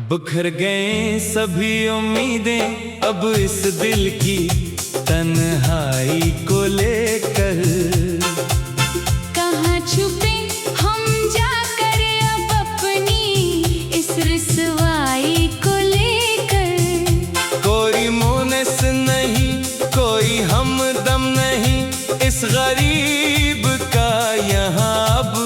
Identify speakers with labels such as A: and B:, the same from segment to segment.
A: बिखर गए सभी उम्मीदें अब इस दिल की तन्हाई को लेकर।
B: कहाँ छुपे हम जाकर अब अपनी इस रुसवाई को लेकर।
A: कोई मुनस नहीं, कोई हमदम नहीं इस गरीब का यहाँ अब।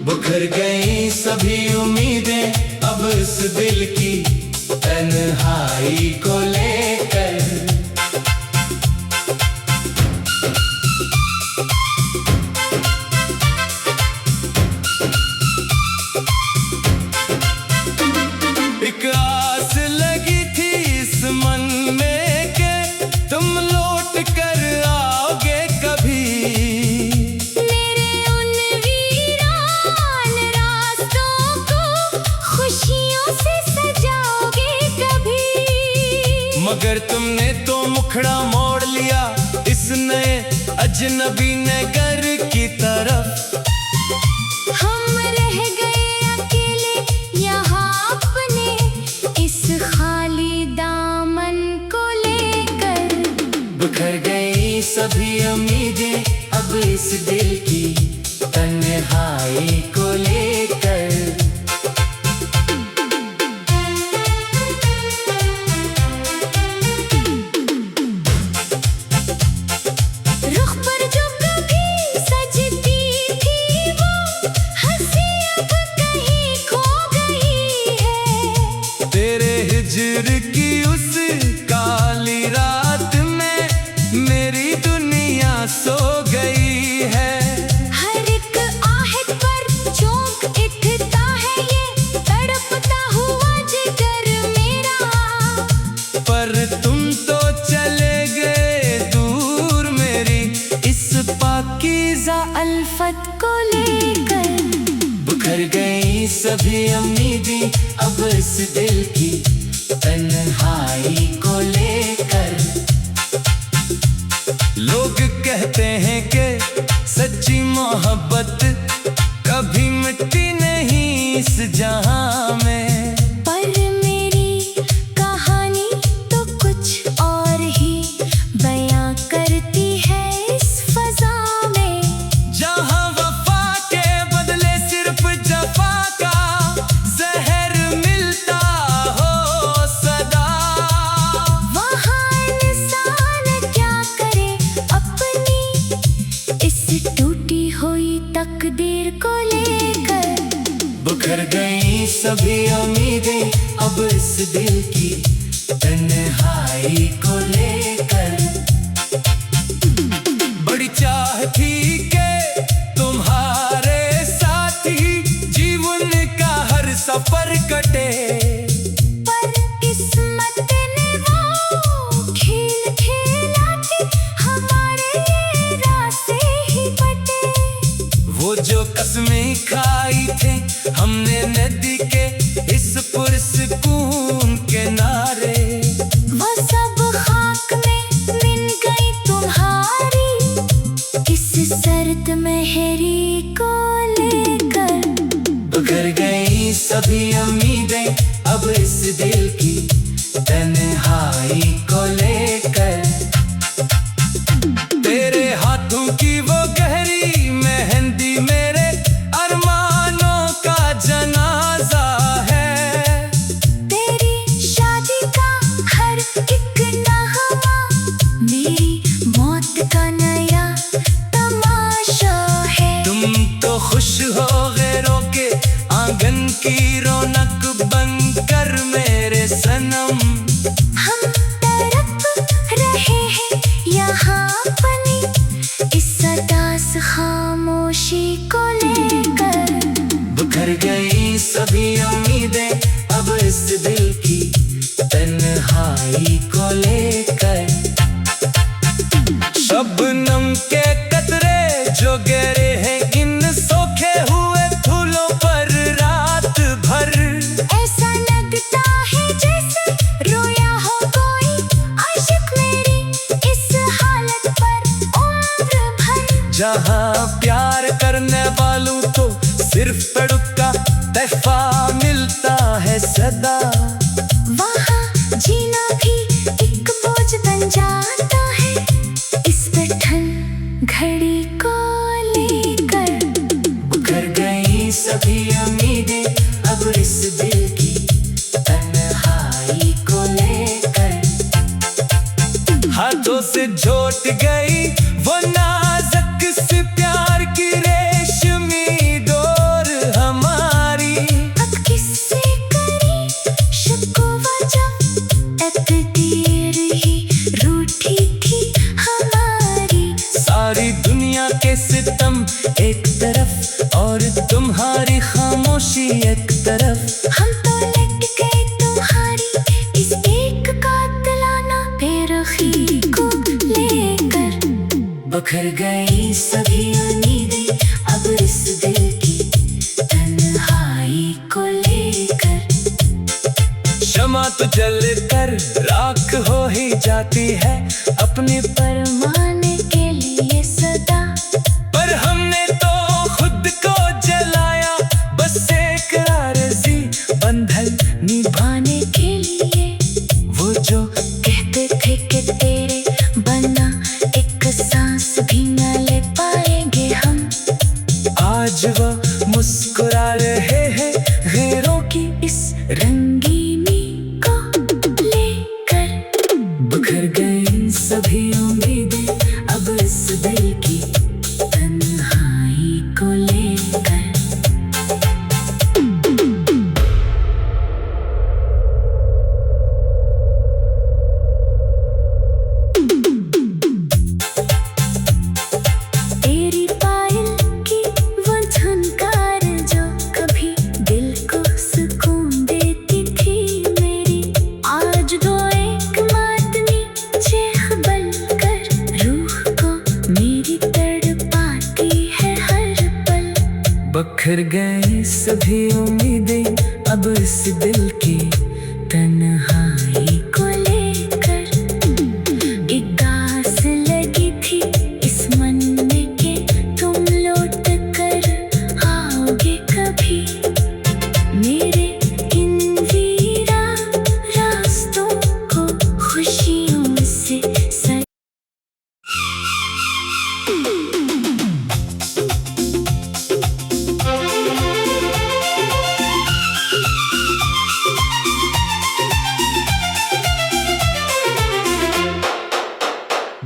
A: बिखर गई सभी उम्मीदें अब इस दिल की तन्हाई को लेकर। एक आस लगी थी इस मन में कि तुम लौट कर आओगे कभी। मगर तुमने तो मुखड़ा मोड़ लिया इस नए अजनबी नगर की तरफ।
B: हम रह गए अकेले यहाँ अपने इस खाली दामन को लेकर।
A: बिखर गई सभी उम्मीदें अब इस दिल की तन्हाई को लेकर। हिजर की उस काली रात में मेरी दुनिया सो गई है।
B: हर एक आहट पर चौंक उठता है ये तड़पता हुआ जिगर मेरा।
A: पर तुम तो चले गए दूर मेरी इस पाकीज़ा
B: अल्फत को लेकर।
A: बिखर गई सभी उम्मीदें अब इस दिल की तन्हाई को लेकर। लोग कहते हैं कि सच्ची मोहब्बत कभी मिटती नहीं इस जहां में।
B: पर मेरी कहानी तो कुछ और ही बयां करती है इस फजा में।
A: जहां वफा के बदले सिर्फ जफा का जहर मिलता हो सदा।
B: वहाँ इंसान क्या करे अपनी इस टूटी हुई तकदीर को लेकर।
A: बिखर गई सभी उम्मीदें अब इस दिल की तन्हाई को लेकर। बड़ी चाह थी कि तुम्हारे साथ ही जीवन का हर सफर कटे।
B: पर किस्मत ने वो खेल खेला कि हमारे ये रास्ते ही बटे।
A: वो जो कसमें खाई थे हमने नदी के इस पुरसकून किनारे।
B: वो सब खाक में मिल गई तुम्हारी इस सर्द मेहरी को लेकर।
A: बिखर गई सभी उम्मीदें अब इस दिल की तन्हाई को लेकर। तेरे हाथों की वो गहरी मेहंदी मेरे अरमानों का जनाजा है।
B: तेरी शादी का हर एक नगमा मेरी मौत का नया तमाशा है।
A: तुम तो खुश हो गैरों के आंगन की रौनक बनकर मेरे सनम।
B: हम तड़प रहे हैं यहाँ अपनी इस सदास खामोशी को लेकर।
A: बिखर गई सभी उम्मीदें अब इस दिल की तन्हाई को लेकर। शबनम के कतरे जो गिरे हैं इन सोखे हुए फूलों पर रात भर।
B: ऐसा लगता है जैसे रोया हो कोई आशिक मेरी इस हालत
A: जहाँ प्यार करने वालों को सिर्फ तड़का तहफा मिलता है सदा।
B: वहाँ जीना भी एक बोझ बन जाता है इस कठिन घड़ी को लेकर।
A: बिखर गई सभी उम्मीदें अब इस दिल की तन्हाई को लेकर। हाथों से झूठ गई वो नाजुक से प्यार की रेशमी डोर हमारी।
B: अब किससे करी शिकवा जब तकदीर ही रूठी थी हमारी।
A: सारी दुनिया के सितम एक तरफ और तुम्हारी खामोशी एक तरफ।
B: हम तो लट गए तुम्हारी इस एक कातिलाना बेरुखी को लेकर।
A: बिखर गई सभी उम्मीदें अब इस दिल की तन्हाई को लेकर। शमा तो जल कर राख हो ही जाती है अपने
B: परमाने के लिए सदा।
A: पर हमने तो खुद को जलाया बस एक आरज़ी बंधन
B: निभाने के लिए।
A: वो जो
B: कहते थे कि तेरे बना एक सांस भी न ले पाएंगे हम।
A: आज वो मुस्कुरा रहे हैं गैरों की
B: इस रंगीनी को लेकर।
A: बिखर गई सभी उम्मीदें अब इस दिल की तन्हाई को लेकर।
B: तेरी पायल की वो झनकार जो कभी दिल को सुकून देती थी मेरी। आज दो एक मातमी चेख बन कर रूह को मेरी तड़पाती है हर पल।
A: बिखर गई सभी उम्मीदें अब इस दिल की तन्हाई को लेकर। एक आस लगी थी इस मन में कि तुम लौट कर आओगे कभी। मेरे इन वीरा रास्तों को खुशियों से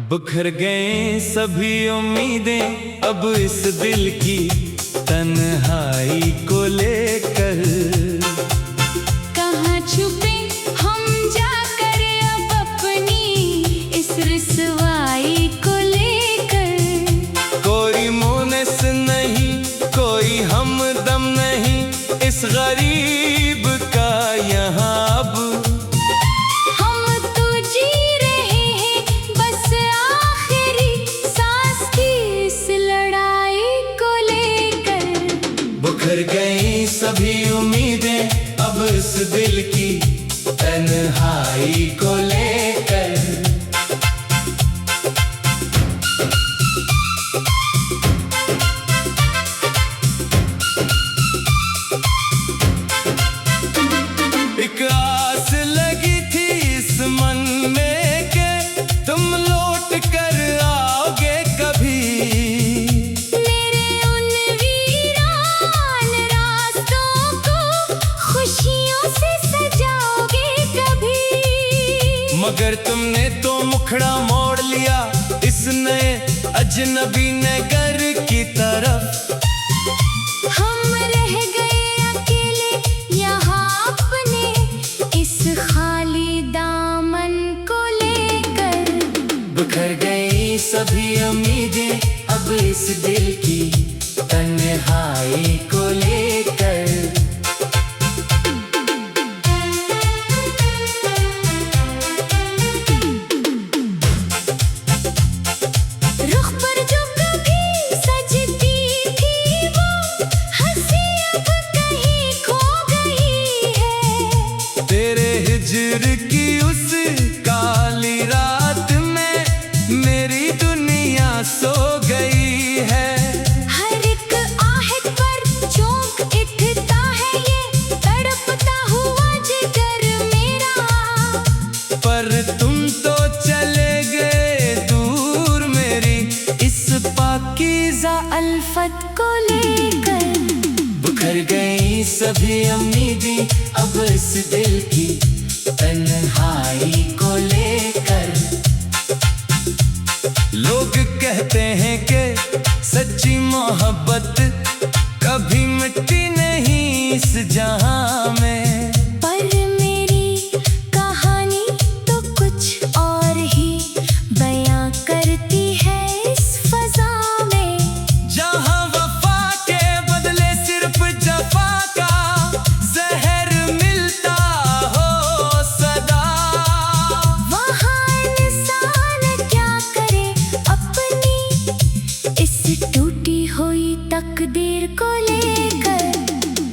A: बिखर गए सभी उम्मीदें अब इस दिल की तन्हाई को लेकर।
B: कहाँ छुपे हम जाकर अब अपनी इस रुसवाई को लेकर।
A: कोई मुनस नहीं कोई हमदम नहीं इस गरीब का यहाँ अब।
B: हम तो जी रहे हैं बस आखिरी सांस की इस लड़ाई को लेकर।
A: बिखर गई सभी उम्मीदें अब इस दिल की तन्हाई को लेकर। एक आस लगी थी इस मन में कि तुम लौट कर आओगे कभी।
B: मेरे उन वीरान रास्तों को खुशियों से सजाओगे कभी।
A: मगर तुमने तो मुखड़ा मोड़ लिया इस नए अजनबी नगर की तरफ।
B: हम रह गए अकेले यहाँ अपने इस खाली दामन को लेकर।
A: बिखर गई सभी उम्मीदें अब इस दिल की तन्हाई को लेकर।
B: रुख पर जो कभी सजती थी वो हंसी अब कहीं खो गई है।
A: तेरे हिज्र की उस काली रात में मेरी दुनिया सो गई है।
B: उल्फत को लेकर।
A: बिखर गई सभी उम्मीदें अब इस दिल की तन्हाई को लेकर। लोग कहते हैं कि सच्ची मोहब्बत कभी मिटती नहीं इस जहां में,
B: पर मेरी कहानी तो कुछ और ही बयां करती है इस फजा में।
A: जहां वफा के बदले सिर्फ जफा का जहर मिलता हो सदा,
B: वहाँ इंसान क्या करे अपनी इस टूटी हुई तकदीर को लेकर।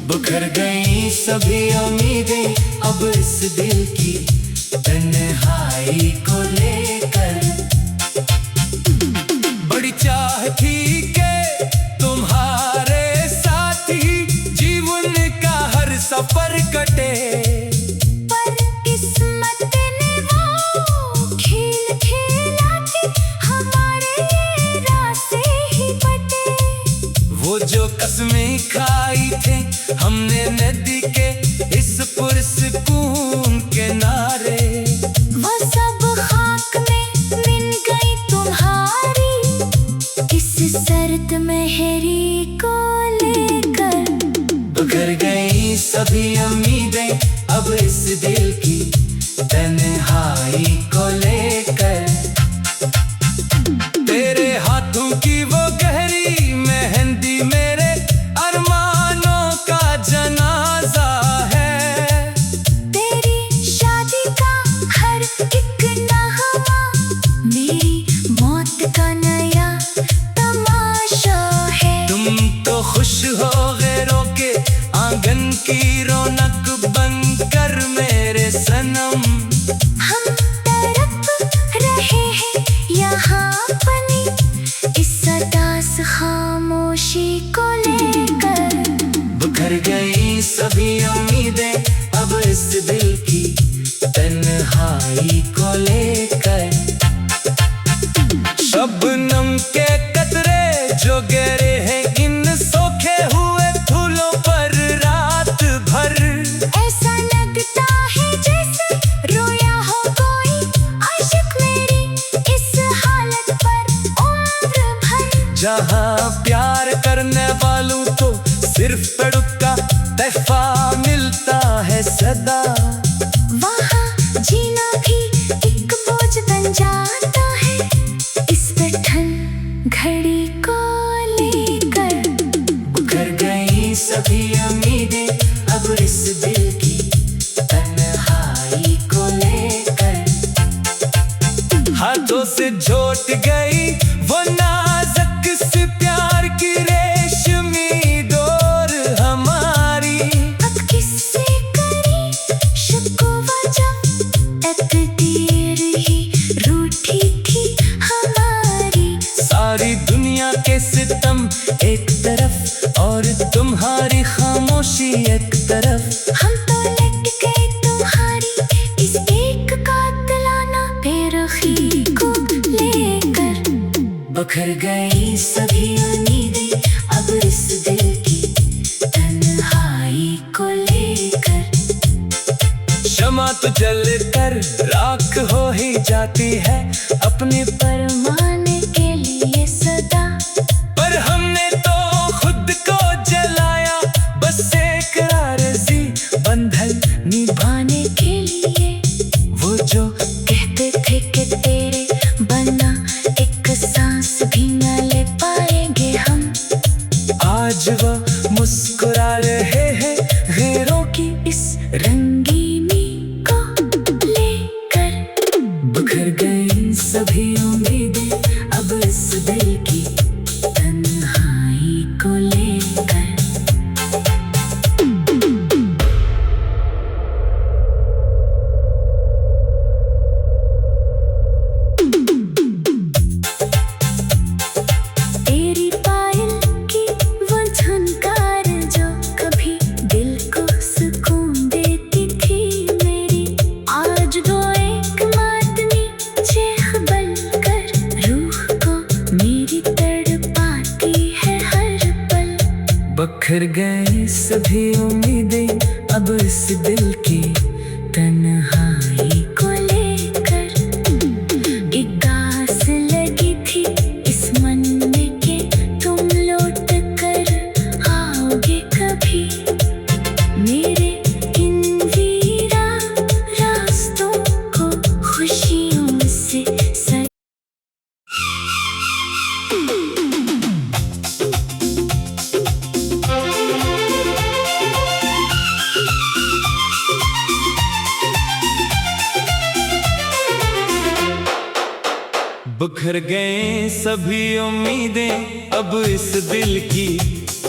A: बिखर गई सभी उम्मीदें अब इस दिल की तन्हाई को लेकर। बड़ी चाह थी कि तुम्हारे साथ ही जीवन का हर सफर कटे,
B: पर किस्मत ने वो खेल खेला कि हमारे ये रास्ते ही बटे।
A: वो जो कसमें खाई थे हमने नदी के इस पुरसकून किनारे,
B: वो सब खाक में मिल गई तुम्हारी इस सर्द मेहरी को लेकर।
A: बिखर गई सभी उम्मीदें अब इस दिल की तन्हाई को लेकर। तेरे हाथों की वो गहरी मेहंदी मेरे अरमानों का जनाजा है।
B: तेरी शादी का हर एक नगमा मेरी मौत का नया तमाशा है।
A: तुम तो खुश हो गैरों के आंगन की रौनक बनकर मेरे सनम।
B: हम तड़प रहे हैं यहाँ अपनी इस सदास खामोशी को लेकर।
A: बिखर गई सभी उम्मीदें अब इस दिल की तन्हाई को लेकर। शबनम के कतरे जो गिरे हैं इन सोखे हुए फूलों पर रात भर,
B: ऐसा लगता है जैसे रोया हो कोई आशिक मेरी इस हालत पर उम्र भर।
A: जहां प्यार करने वालों को सिर्फ तड़प का तहफा मिलता है सदा,
B: वहाँ जीना भी एक बोझ बन जाता है इस कठिन घड़ी को लेकर।
A: बिखर गई सभी उम्मीदें अब इस दिल की तन्हाई को लेकर। हाथों से झोट गई वो नाजुक सी प्यार की रेशमी डोर हमारी।
B: अब किससे करी शिकवा जब तकदीर ही रूठी थी हमारी।
A: सारी दुनिया के सितम एक तरफ और तुम्हारी खामोशी एक तरफ,
B: हम तो लट गए तुम्हारी इस एक कातिलाना बेरुखी को लेकर।
A: बिखर गई सभी उम्मीदें अब इस दिल की तन्हाई को लेकर। शमा तो जल कर राख हो ही जाती है अपने
B: परमाने के लिए सदा,
A: पर हमने तो खुद को जलाया बस एक आरज़ी बंधन
B: निभाने के लिए।
A: वो जो
B: कहते थे कि तेरे बना एक सांस भी न ले पाएंगे हम,
A: आज वो मुस्कुरा रहे हैं गैरों की इस
B: रंगीनी को लेकर।
A: बिखर गई सभी उम्मीदें बिखर गए सभी उम्मीदें अब इस दिल की तन्हाई को लेकर। एक आस लगी थी इस मन में कि तुम लौट कर आओगे कभी मेरे इन वीरा रास्तों को खुशियों से
C: बिखर गए सभी उम्मीदें अब इस दिल की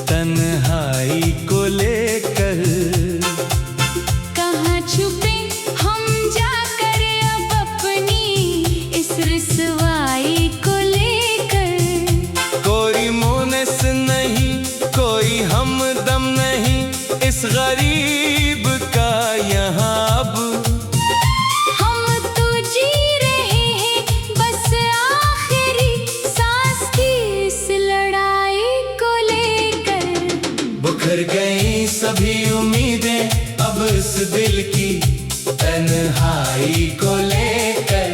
C: तन्हाई को लेकर।
B: कहाँ छुपे हम जाकर अब अपनी इस रुसवाई को लेकर।
C: कोई मुनस नहीं कोई हमदम नहीं इस गरीब का यहाँ अब।
A: बिखर गई सभी उम्मीदें अब इस दिल की तन्हाई को लेकर।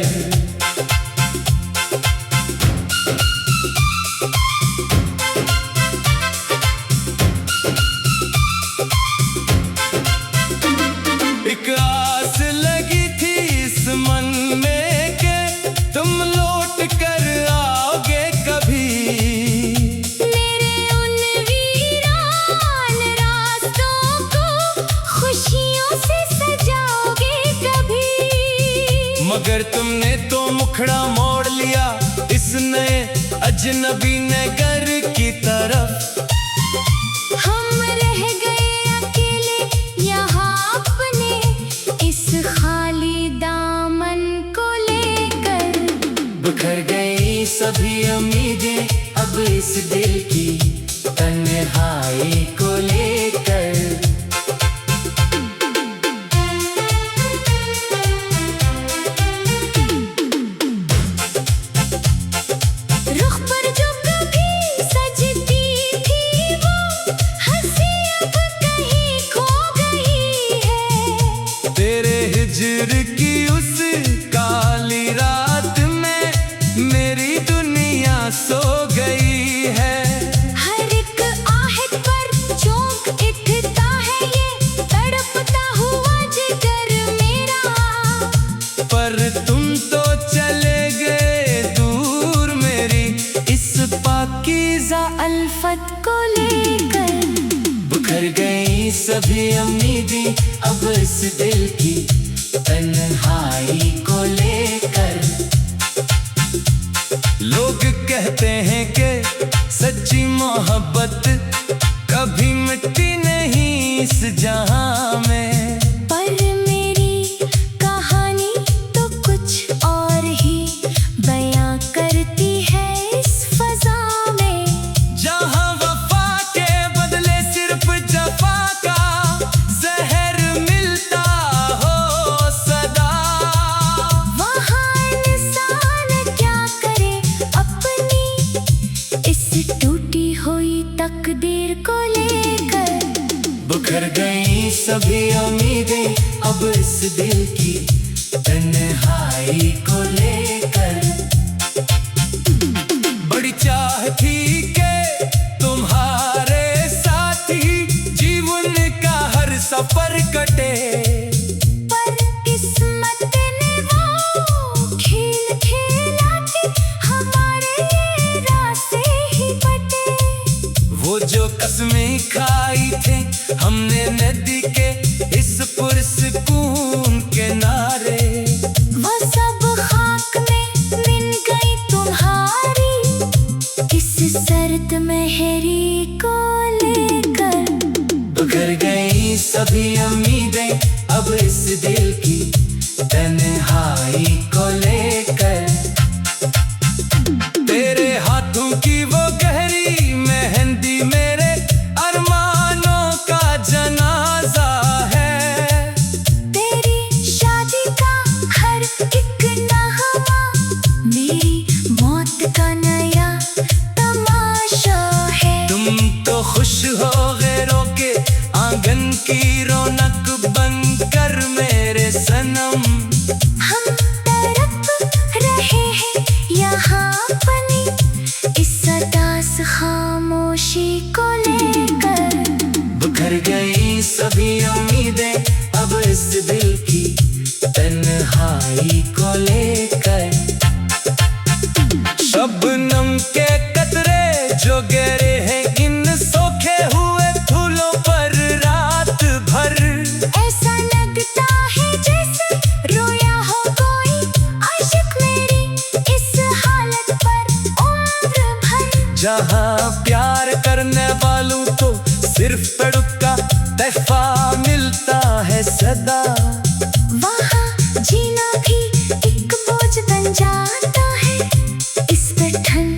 C: एक आस लगी थी इस मन में कि तुम लौट कर आओगे कभी
B: मेरे उन वीरान रास्तों को खुशियों से सजाओगे कभी।
C: मगर तुमने तो मुखड़ा मोड़ लिया इस नए अजनबी नगर की तरफ।
B: हम रह गए अकेले यहाँ अपने इस खाली दामन को लेकर।
A: बिखर गई सभी उम्मीदें अब इस दिल की तन्हाई को लेकर।
B: रुख पर जो कभी सजती थी वो हंसी अब कहीं खो गई है।
C: तेरे हिज्र की उस काली रात में मेरी दुनिया सो गई है।
B: हर एक आहट पर चौंक उठता है ये तड़पता हुआ जिगर मेरा।
C: पर तुम तो चले गए दूर मेरी इस पाकीज़ा
B: अल्फत को लेकर।
A: बिखर गई सभी उम्मीदें अब इस दिल की तन्हाई को लेकर।
C: लोग कहते हैं कि सच्ची मोहब्बत कभी मिटती नहीं इस जहां में।
B: पर मेरी कहानी तो कुछ और ही बयां करती है इस फजा में।
C: जहां वफा के बदले सिर्फ जफा का जहर मिलता हो सदा।
B: वहाँ इंसान क्या करे अपनी इस टूटी हुई तकदीर को लेकर।
A: बिखर गई सभी उम्मीदें अब इस दिल की तन्हाई को लेकर।
C: बड़ी चाह थी कि तुम्हारे साथी जीवन का हर सफर कटे।
B: पर किस्मत ने वो खेल खेला कि हमारे ये रास्ते ही बटे।
C: वो जो कसमें खाई थे हमने नदी के इस पुरसकून किनारे।
B: वो सब खाक में मिल गई तुम्हारी इस सर्द मेहरी को लेकर।
A: बिखर गई सभी उम्मीदें अब इस दिल की तन्हाई को लेकर।
C: तेरे हाथों की वो गहरी मेहंदी मेरे अरमानों का जनाजा है।
B: तेरी शादी का हर एक नगमा मेरी मौत का नया तमाशा है।
C: तुम तो खुश हो गए शबनम के कतरे जो गिरे हैं इन सोखे हुए फूलों पर रात भर।
B: ऐसा लगता है जैसे रोया हो कोई आशिक मेरी इस हालत पर उम्र भर।
C: जहाँ प्यार करने वालों को सिर्फ तड़प का तहफा मिलता है सदा,
B: वहाँ जीना भी एक बोझ बन जाता है इस कठिन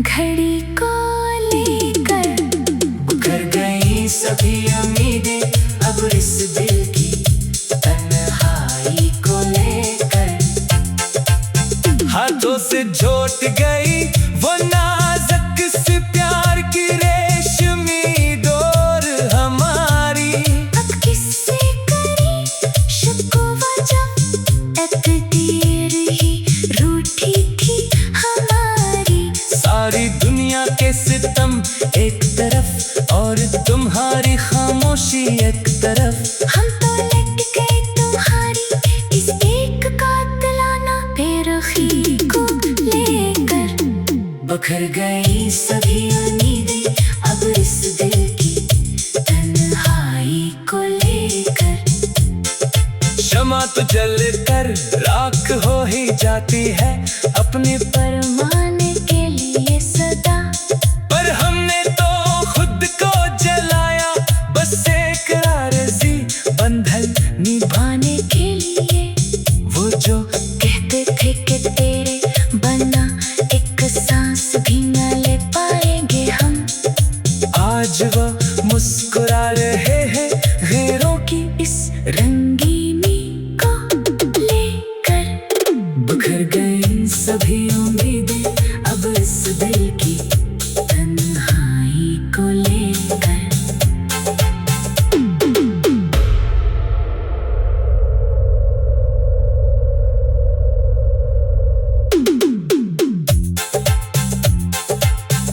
B: घड़ी को लेकर।
A: उखड़ गई सभी उम्मीदें अब इस दिल की तन्हाई को लेकर।
C: हाथों से झोट गई वो नाजुक सी प्यार की रेशमी डोर हमारी।
B: अब किससे करी शिकवा जब तकदीर ही रूठी थी हमारी।
C: सारी दुनिया के सितम एक तरफ और तुम्हारी खामोशी एक तरफ।
B: हम तो लट गए तुम्हारी इस एक कातिलाना बेरुखी को लेकर।
A: बिखर गई सभी उम्मीदें अब इस दिल की तन्हाई को लेकर।
C: क्षमा तो जल कर राख हो ही जाती है अपने
B: परमाने के लिए सदा।
C: पर हमने तो खुद को जलाया बस एक आरज़ी बंधन
B: निभाने के लिए
C: वो जो
B: कहते थे कि तेरे बना एक सांस भी न ले पाएंगे हम।
C: आज वो मुस्कुरा रहे हैं गैरों की
B: इस रंगीनी को लेकर।
A: बिखर गई सभी उम्मीदें अब इस दिल की तन्हाई को लेकर।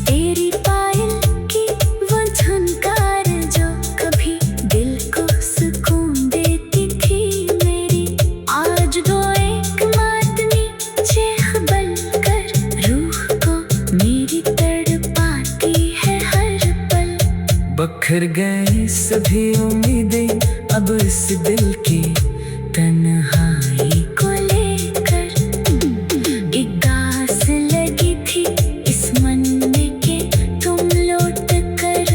B: तेरी पायल की वो झनकार जो कभी दिल को सुकून देती थी मेरी। आज दो एक मातमी चेख बनकर रूह को मेरी तड़पाती है हर पल।
C: बिखर गई सभी उम्मीदें अब इस दिल की
B: तन्हाई को लेकर। एक आस लगी थी इस मन में कि तुम लौट कर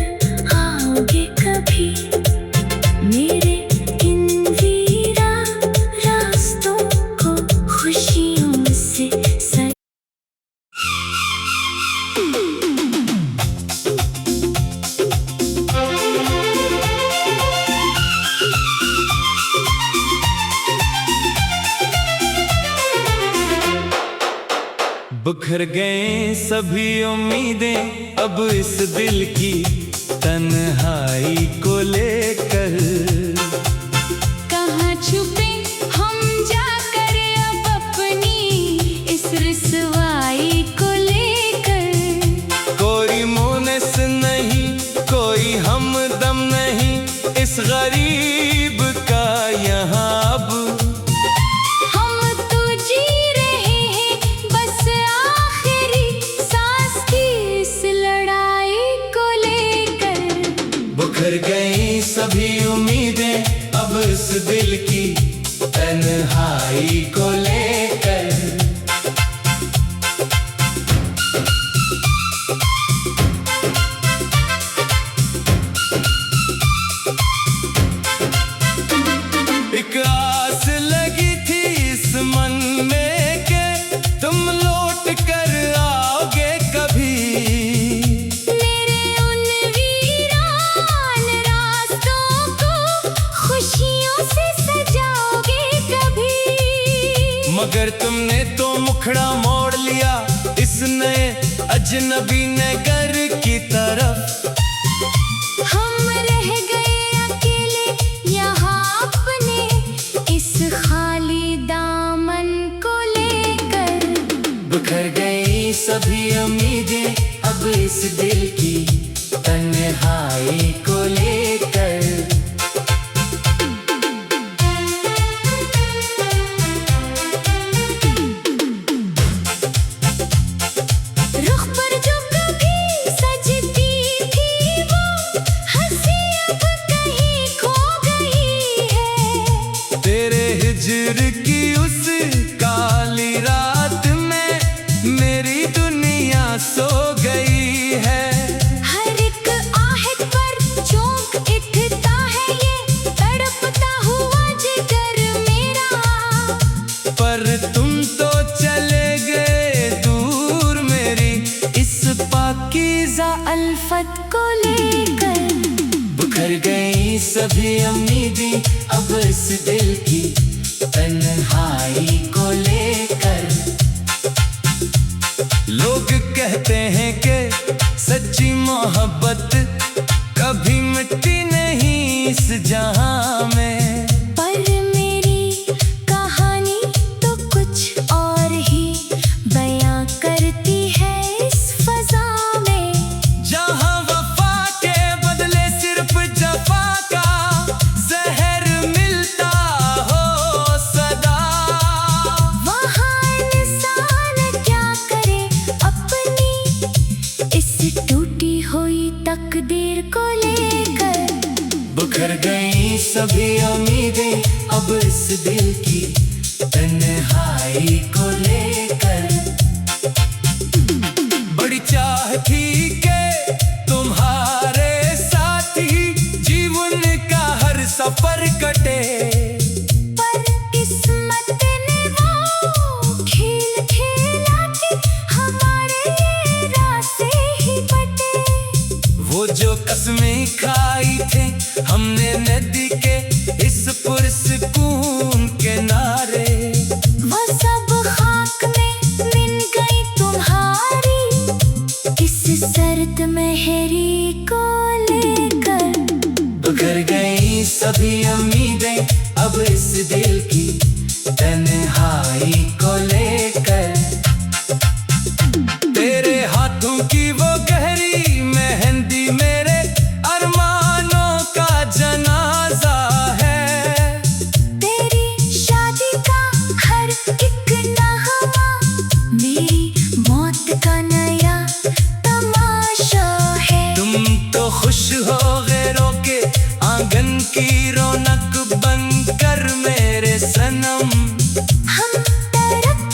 B: आओगे कभी मेरे इन वीरा रास्तों को खुशियों से सज।
C: बिखर गए सभी उम्मीदें अब इस दिल की तन्हाई को लेकर।
B: कहाँ छुपे हम जाकर अब अपनी इस रुसवाई को लेकर।
C: कोई मुनस नहीं कोई हमदम नहीं इस गरीब का यहाँ अब।
B: हम तो जी रहे हैं बस आखिरी सांस की इस लड़ाई को लेकर।
C: बिखर गई सभी उम्मीदें अब इस दिल की तन्हाई को लेकर। एक आस लगी थी इस मन में कि तुम लौट कर आओगे कभी
B: मेरे उन वीरान रास्तों को खुशियों से सजाओगे कभी।
C: मगर तुमने तो मुखड़ा मोड़ लिया इस नए अजनबी नगर की तरफ।
B: हम रह गए अकेले यहाँ अपने इस खाली दामन को लेकर।
A: बिखर गई सभी उम्मीदें अब इस दिल की तन्हाई को लेकर।
C: हिजर की उस काली रात में मेरी दुनिया सो गई है।
B: हर एक आहट पर चौंक उठता है ये तड़पता हुआ जिगर मेरा।
C: पर तुम तो चले गए दूर मेरी इस पाकीज़ा
B: अल्फत को लेकर
C: बिखर गई सभी उम्मीदें अब इस दिल की तन्हाई को लेकर। लोग कहते हैं कि सच्ची मोहब्बत कभी मिटती नहीं इस जहां में।
B: पर मेरी कहानी तो कुछ और ही बयां करती है इस फजा में।
C: जहां वफा के बदले सिर्फ जफा का जहर मिलता हो सदा,
B: वहाँ इंसान क्या करे अपनी इस टूटी हुई तकदीर को लेकर।
C: बिखर गई सभी उम्मीदें अब इस दिल की तन्हाई को लेकर। बड़ी चाह थी कि तुम्हारे साथ ही जीवन का हर सफर कटे,
B: पर किस्मत ने वो खेल खेला कि हमारे ये रास्ते ही बटे।
C: वो जो कसमें खाई थे हमने नदी के इस पुरसकून किनारे,
B: वो सब खाक में मिल गई तुम्हारी इस सर्द मेहरी को लेकर।
C: बिखर गई सभी उम्मीदें अब इस दिल की तन्हाई को लेकर। तेरे हाथों की वो गहरी मेहंदी मेरे अरमानों का जनाजा है।
B: तेरी शादी का हर एक नगमा मेरी मौत का नया तमाशा है।
C: तुम तो खुश हो गैरों के आंगन की रौनक बनकर मेरे सनम।
B: हम तड़प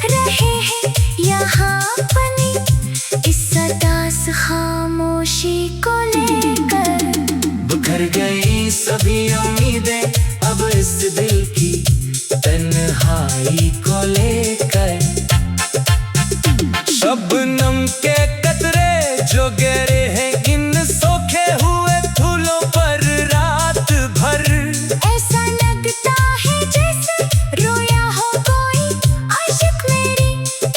B: रहे हैं यहाँ अपनी इस सदास खामोशी को लेकर।
C: बिखर गई सभी उम्मीदें अब इस दिल की तन्हाई को लेकर। शबनम के कतरे जो गिरे हैं इन सोखे हुए फूलों पर रात भर,
B: ऐसा लगता है जैसे रोया हो कोई आशिक मेरी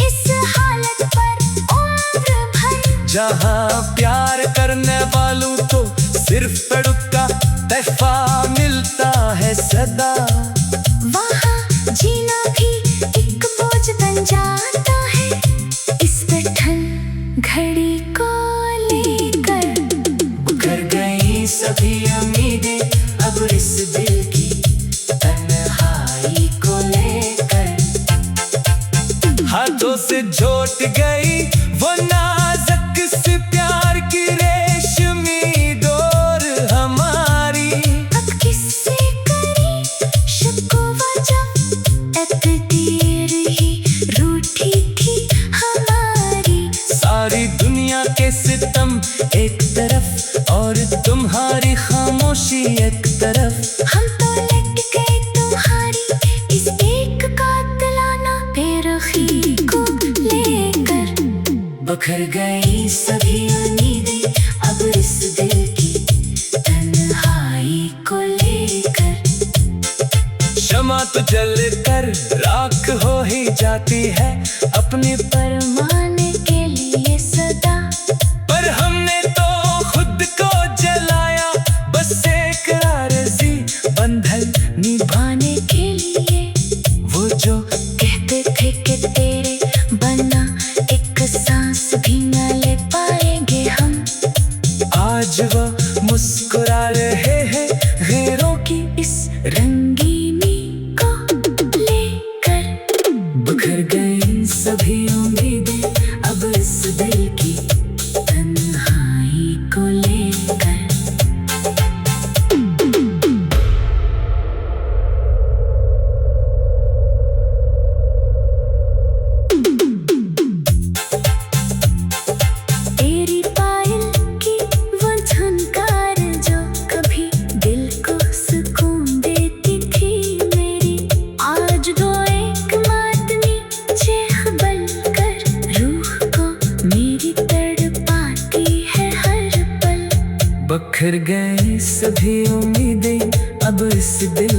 B: इस हालत पर उम्र भर।
C: जहां प्यार करने वालों को सिर्फ तड़का तहफा मिलता है सदा,
B: वहाँ जीना भी एक बोझ बन जाता है इस कठिन घड़ी को लेकर।
C: बिखर गई सभी उम्मीदें अब इस दिल की तन्हाई को लेकर। हाथों से झोट गई वो नाजुक सी प्यार की रेशमी डोर हमारी।
B: अब किससे करी शिकवा जब तकदीर ही रूठी थी हमारी।
C: सारी दुनिया के सितम एक तरफ और तुम्हारी खामोशी एक तरफ।
B: हम तो लट गए तुम्हारी इस एक कातिलाना बेरुखी को लेकर।
A: बिखर गई सभी उम्मीदें अब इस दिल की तन्हाई को लेकर।
C: क्षमा तो जल कर राख हो ही जाती है अपनी
B: परमाने के लिए सदा।
C: पर हमने तो खुद को जलाया बस एक राज़ी बंधन
B: निभाने के लिए
C: वो जो
B: कहते थे कि तेरे बना एक सांस भी न ले पाएंगे हम।
C: आज वो मुस्कुरा रहे हैं गैरों की
B: इस रंगीनी को लेकर।
A: बिखर गई सभी उम्मीदें बिखर गए सभी उम्मीदें अब इस दिल